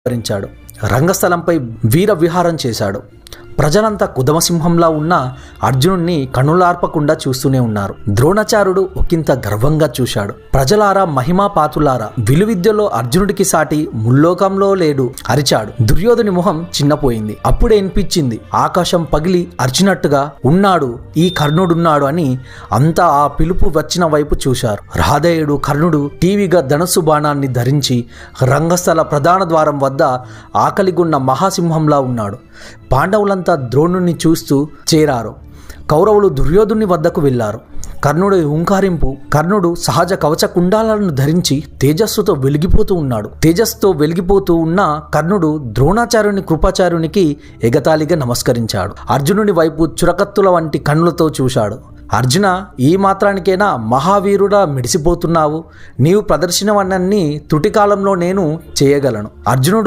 ధరించాడు. రంగస్థలంపై వీర విహారం చేశాడు. ప్రజలంతా కుదమసింహంలా ఉన్న అర్జునుడిని కన్నులార్పకుండా చూస్తూనే ఉన్నారు. ద్రోణాచార్యుడు ఒకంత గర్వంగా చూశాడు. ప్రజలారా, మహిమా పాతులారా, విలువిద్యలో అర్జునుడికి సాటి ముల్లోకంలో లేడు అరిచాడు. దుర్యోధని మొహం చిన్నపోయింది. అప్పుడే వినిపించింది, ఆకాశం పగిలి అర్చినట్టుగా ఉన్నాడు ఈ కర్ణుడున్నాడు అని. అంతా ఆ పిలుపు వచ్చిన వైపు చూశారు. రాధేయుడు కర్ణుడు టీవీగా ధనుస్సు బాణాన్ని ధరించి రంగస్థల ప్రధాన ద్వారం వద్ద ఆకలిగున్న మహాసింహంలా ఉన్నాడు. పాండవులంతా ద్రోణుని చూస్తూ చేరారు. కౌరవులు దుర్యోధుని వద్దకు వెళ్ళారు. కర్ణుడు హుంకారింపు. కర్ణుడు సహజ కవచ కుండాలను ధరించి తేజస్సుతో వెలిగిపోతూ ఉన్న కర్ణుడు ద్రోణాచార్యుని కృపాచార్యునికి ఎగతాళిగా నమస్కరించాడు. అర్జునుని వైపు చురకత్తుల వంటి కన్నులతో చూశాడు. అర్జున, ఈ మాత్రానికైనా మహావీరుడా మెడిసిపోతున్నావు? నీవు ప్రదర్శనవన్నీ త్రుటికాలంలో నేను చేయగలను. అర్జునుడు